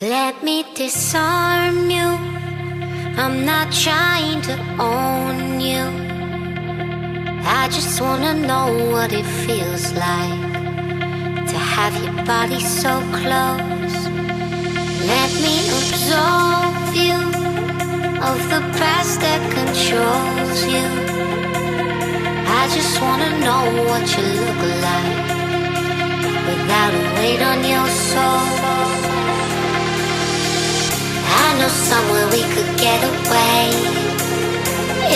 Let me disarm you. I'm not trying to own you. I just wanna know what it feels like to have your body so close. Let me absolve you of the past that controls you. I just wanna know what you look like without a weight on your soul. I know somewhere we could get away.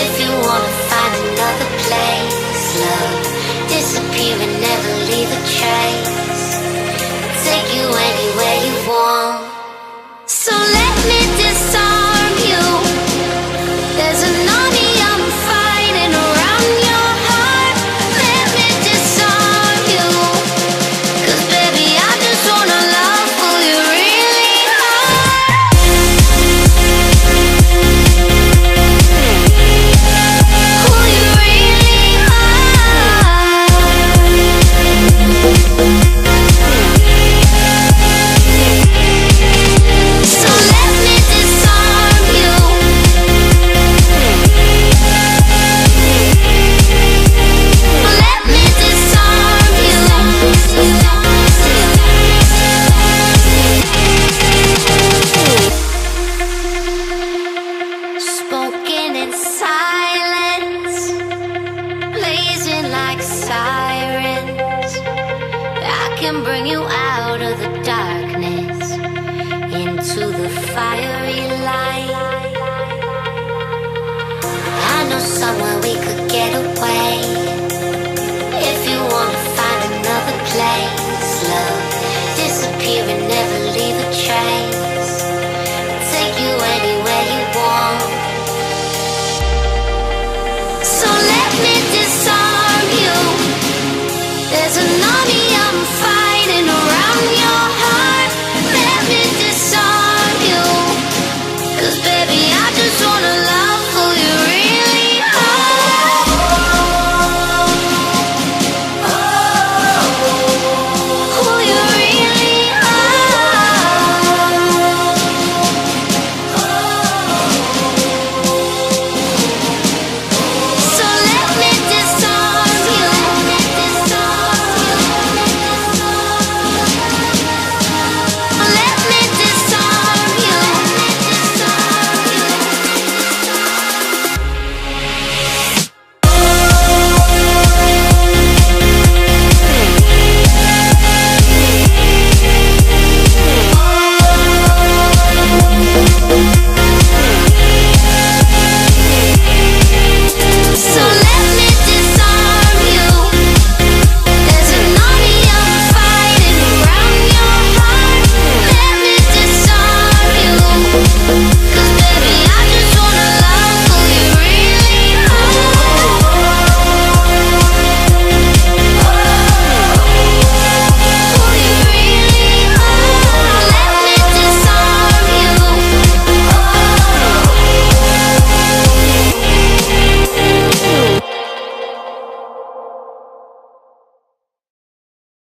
If you wanna find another place, love, disappear and never leave a trace. Take you anywhere you want. So let me disarm you. There's an army I'm fighting around your heart. Let me disarm you. 'Cause baby, I just wanna love for you really hard. Who you really are. So let me disarm you. Let me disarm you. Spoken in silence, blazing like sirens. I can bring you out of the darkness into the fiery light. I know somewhere we could get away. If you wanna find another place,